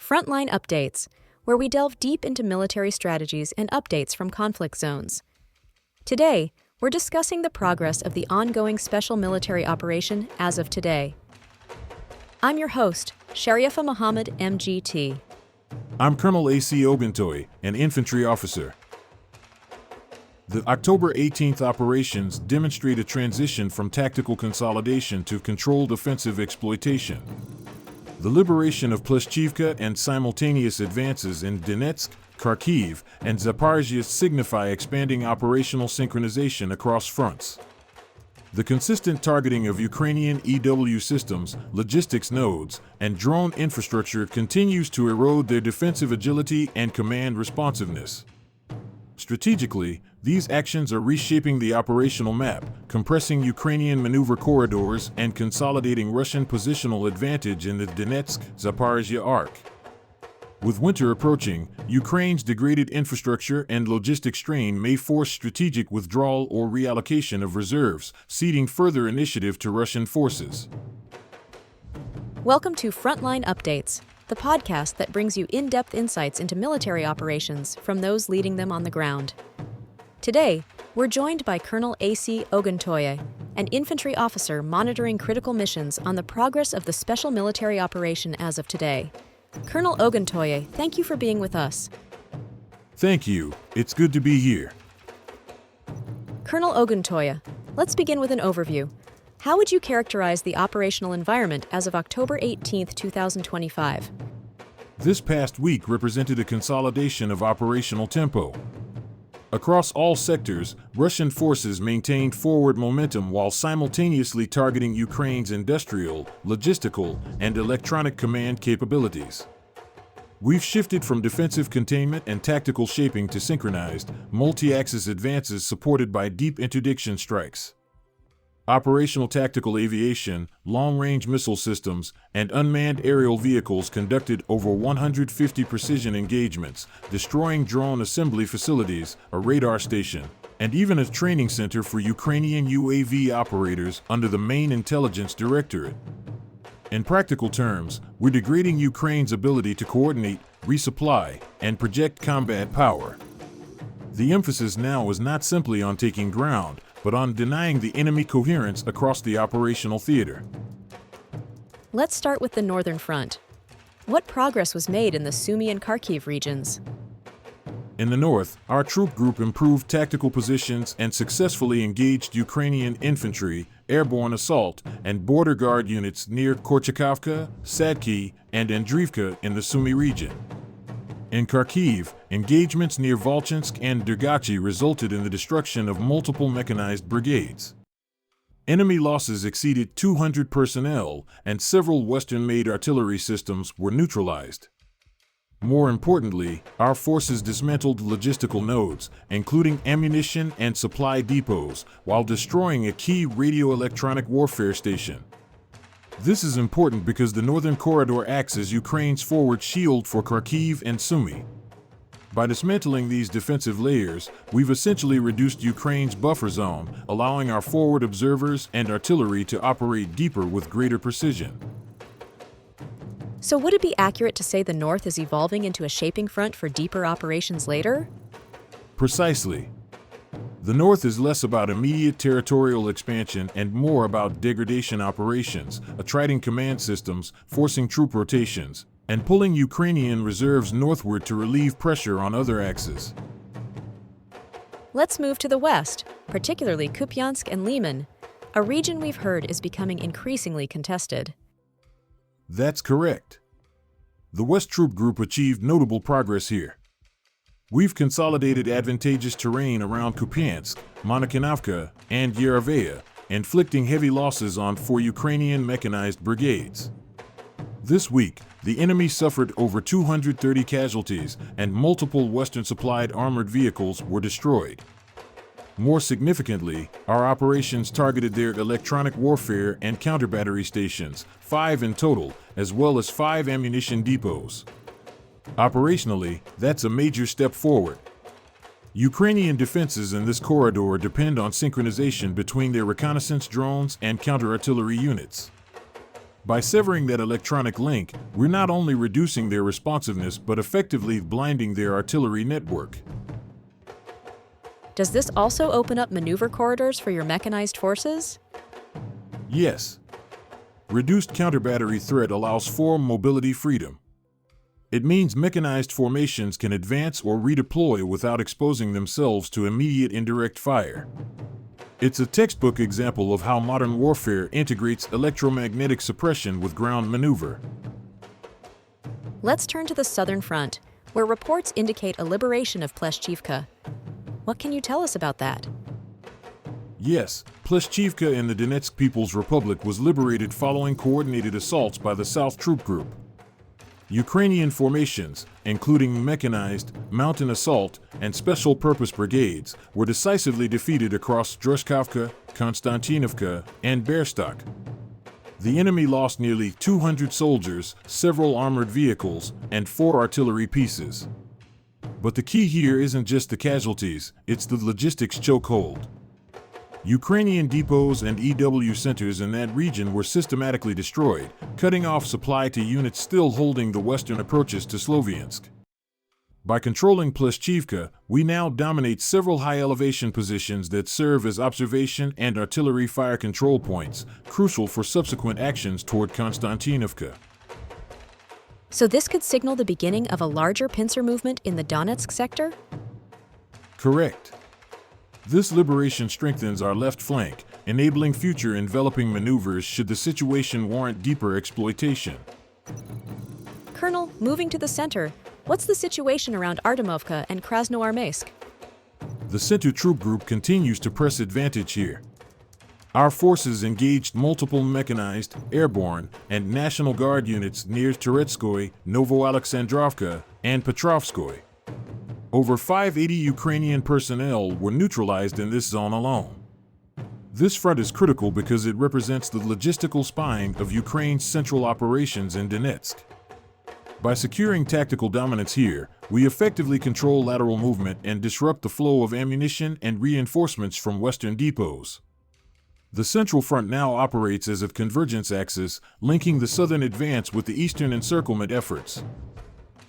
Frontline Updates, where we delve deep into military strategies and updates from conflict zones. Today, we're discussing the progress of the ongoing special military operation as of today. I'm your host, Sharifa Mohammed, MGT. I'm Colonel A.C. Oguntoye, an infantry officer. The October 18th operations demonstrate a transition from tactical consolidation to controlled offensive exploitation. The liberation of Pleshchivka and simultaneous advances in Donetsk, Kharkiv, and Zaporizhzhia signify expanding operational synchronization across fronts. The consistent targeting of Ukrainian EW systems, logistics nodes, and drone infrastructure continues to erode their defensive agility and command responsiveness. Strategically, these actions are reshaping the operational map, compressing Ukrainian maneuver corridors, and consolidating Russian positional advantage in the Donetsk-Zaporizhzhia arc. With winter approaching, Ukraine's degraded infrastructure and logistic strain may force strategic withdrawal or reallocation of reserves, ceding further initiative to Russian forces. Welcome to Frontline Updates, the podcast that brings you in-depth insights into military operations from those leading them on the ground. Today, we're joined by Colonel A.C. Oguntoye, an infantry officer monitoring critical missions on the progress of the special military operation as of today. Colonel Oguntoye, thank you for being with us. Thank you. It's good to be here. Colonel Oguntoye, let's begin with an overview. How would you characterize the operational environment as of October 18, 2025? This past week represented a consolidation of operational tempo. Across all sectors, Russian forces maintained forward momentum while simultaneously targeting Ukraine's industrial, logistical, and electronic command capabilities. We've shifted from defensive containment and tactical shaping to synchronized, multi-axis advances supported by deep interdiction strikes. Operational tactical aviation, long-range missile systems, and unmanned aerial vehicles conducted over 150 precision engagements, destroying drone assembly facilities, a radar station, and even a training center for Ukrainian UAV operators under the main intelligence directorate. In practical terms, we're degrading Ukraine's ability to coordinate, resupply, and project combat power. The emphasis now is not simply on taking ground, but on denying the enemy coherence across the operational theater. Let's start with the Northern Front. What progress was made in the Sumy and Kharkiv regions? In the north, our troop group improved tactical positions and successfully engaged Ukrainian infantry, airborne assault, and border guard units near Korchakhovka, Sadki, and Andriivka in the Sumy region. In Kharkiv, engagements near Volchansk and Dergachi resulted in the destruction of multiple mechanized brigades. Enemy losses exceeded 200 personnel, and several Western-made artillery systems were neutralized. More importantly, our forces dismantled logistical nodes, including ammunition and supply depots, while destroying a key radio-electronic warfare station. This is important because the Northern Corridor acts as Ukraine's forward shield for Kharkiv and Sumy. By dismantling these defensive layers, we've essentially reduced Ukraine's buffer zone, allowing our forward observers and artillery to operate deeper with greater precision. So would it be accurate to say the North is evolving into a shaping front for deeper operations later? Precisely. The North is less about immediate territorial expansion and more about degradation operations, attriting command systems, forcing troop rotations, and pulling Ukrainian reserves northward to relieve pressure on other axes. Let's move to the West, particularly Kupiansk and Liman, a region we've heard is becoming increasingly contested. That's correct. The West Troop Group achieved notable progress here. We've consolidated advantageous terrain around Kupiansk, Monokinovka, and Yereveia, inflicting heavy losses on 4 Ukrainian mechanized brigades. This week, the enemy suffered over 230 casualties, and multiple Western-supplied armored vehicles were destroyed. More significantly, our operations targeted their electronic warfare and counter-battery stations, 5 in total, as well as 5 ammunition depots. Operationally, that's a major step forward. Ukrainian defenses in this corridor depend on synchronization between their reconnaissance drones and counter-artillery units. By severing that electronic link, we're not only reducing their responsiveness but effectively blinding their artillery network. Does this also open up maneuver corridors for your mechanized forces? Yes. Reduced counter-battery threat allows for mobility freedom. It means mechanized formations can advance or redeploy without exposing themselves to immediate indirect fire. It's a textbook example of how modern warfare integrates electromagnetic suppression with ground maneuver. Let's turn to the southern front, where reports indicate a liberation of Pleshchivka. What can you tell us about that? Yes, Pleshchivka in the Donetsk People's Republic was liberated following coordinated assaults by the South Troop Group. Ukrainian formations, including mechanized, mountain assault, and special purpose brigades, were decisively defeated across Druzhkovka, Konstantinovka, and Berstok. The enemy lost nearly 200 soldiers, several armored vehicles, and 4 artillery pieces. But the key here isn't just the casualties, it's the logistics chokehold. Ukrainian depots and EW centers in that region were systematically destroyed, cutting off supply to units still holding the western approaches to Sloviansk. By controlling Pleshchivka, we now dominate several high-elevation positions that serve as observation and artillery fire control points, crucial for subsequent actions toward Konstantinovka. So this could signal the beginning of a larger pincer movement in the Donetsk sector? Correct. This liberation strengthens our left flank, enabling future enveloping maneuvers should the situation warrant deeper exploitation. Colonel, moving to the center, what's the situation around Artemovka and Krasnoarmeysk? The Center Troop Group continues to press advantage here. Our forces engaged multiple mechanized, airborne, and National Guard units near Teretskoye, Novoalexandrovka, and Petrovskoye. Over 580 Ukrainian personnel were neutralized in this zone alone. This front is critical because it represents the logistical spine of Ukraine's central operations in Donetsk. By securing tactical dominance here, we effectively control lateral movement and disrupt the flow of ammunition and reinforcements from western depots. The Central Front now operates as a convergence axis, linking the southern advance with the eastern encirclement efforts.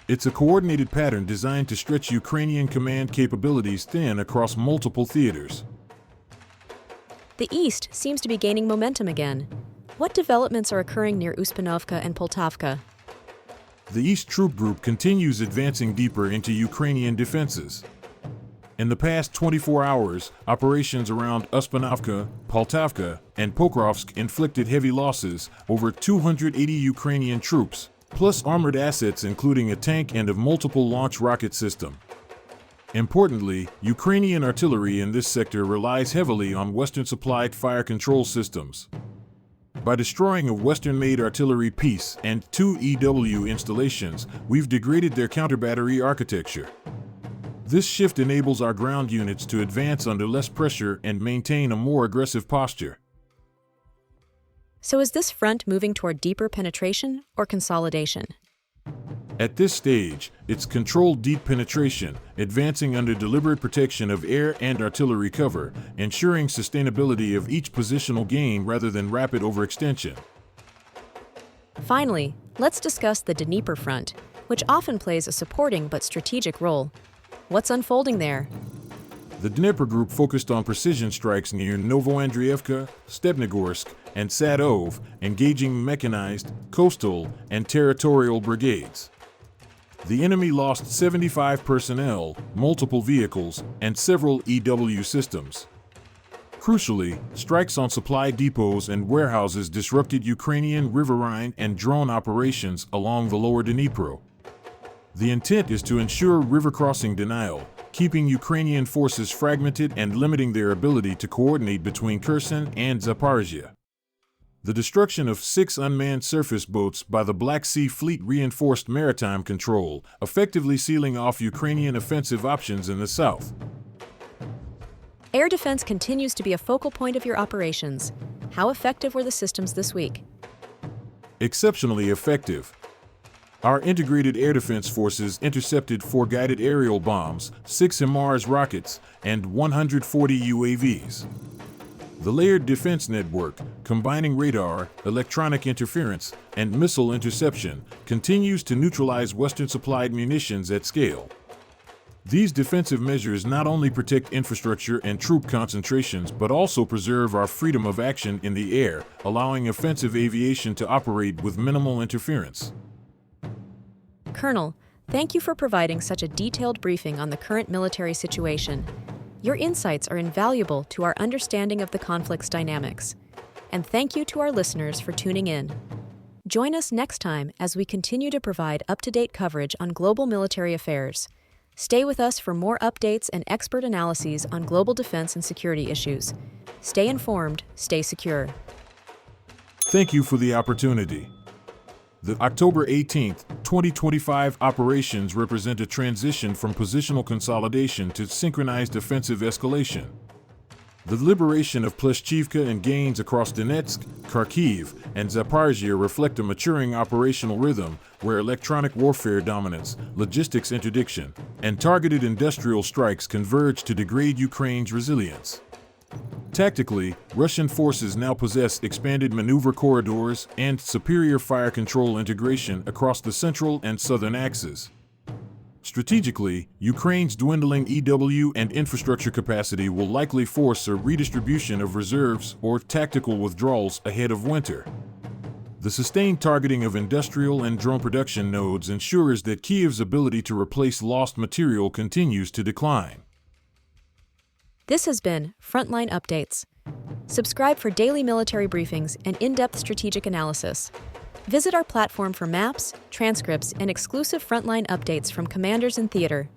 It's a coordinated pattern designed to stretch Ukrainian command capabilities thin across multiple theaters. The east seems to be gaining momentum again. What developments are occurring near Uspinovka and Poltavka? The East Troop Group continues advancing deeper into Ukrainian defenses. In the past 24 hours, operations around Uspinovka, Poltavka, and Pokrovsk inflicted heavy losses, over 280 Ukrainian troops, plus armored assets including a tank and a multiple launch rocket system. Importantly, Ukrainian artillery in this sector relies heavily on Western-supplied fire control systems. By destroying a Western-made artillery piece and 2 EW installations, we've degraded their counter-battery architecture. This shift enables our ground units to advance under less pressure and maintain a more aggressive posture. So is this front moving toward deeper penetration or consolidation? At this stage, it's controlled deep penetration, advancing under deliberate protection of air and artillery cover, ensuring sustainability of each positional gain rather than rapid overextension. Finally, let's discuss the Dnipro front, which often plays a supporting but strategic role. What's unfolding there? The Dnipro Group focused on precision strikes near Novoandreevka, Stepnogorsk, and Sadov, engaging mechanized, coastal, and territorial brigades. The enemy lost 75 personnel, multiple vehicles, and several EW systems. Crucially, strikes on supply depots and warehouses disrupted Ukrainian riverine and drone operations along the lower Dnipro. The intent is to ensure river crossing denial, keeping Ukrainian forces fragmented and limiting their ability to coordinate between Kherson and Zaporizhia. The destruction of 6 unmanned surface boats by the Black Sea Fleet reinforced maritime control, effectively sealing off Ukrainian offensive options in the south. Air defense continues to be a focal point of your operations. How effective were the systems this week? Exceptionally effective. Our integrated air defense forces intercepted 4 guided aerial bombs, 6 HIMARS rockets, and 140 UAVs. The layered defense network, combining radar, electronic interference, and missile interception, continues to neutralize Western-supplied munitions at scale. These defensive measures not only protect infrastructure and troop concentrations but also preserve our freedom of action in the air, allowing offensive aviation to operate with minimal interference. Colonel, thank you for providing such a detailed briefing on the current military situation. Your insights are invaluable to our understanding of the conflict's dynamics. And thank you to our listeners for tuning in. Join us next time as we continue to provide up-to-date coverage on global military affairs. Stay with us for more updates and expert analyses on global defense and security issues. Stay informed, stay secure. Thank you for the opportunity. The October 18, 2025 operations represent a transition from positional consolidation to synchronized offensive escalation. The liberation of Pleshchivka and gains across Donetsk, Kharkiv, and Zaporizhia reflect a maturing operational rhythm where electronic warfare dominance, logistics interdiction, and targeted industrial strikes converge to degrade Ukraine's resilience. Tactically, Russian forces now possess expanded maneuver corridors and superior fire control integration across the central and southern axes. Strategically, Ukraine's dwindling EW and infrastructure capacity will likely force a redistribution of reserves or tactical withdrawals ahead of winter. The sustained targeting of industrial and drone production nodes ensures that Kyiv's ability to replace lost material continues to decline. This has been Frontline Updates. Subscribe for daily military briefings and in-depth strategic analysis. Visit our platform for maps, transcripts, and exclusive Frontline updates from commanders in theater.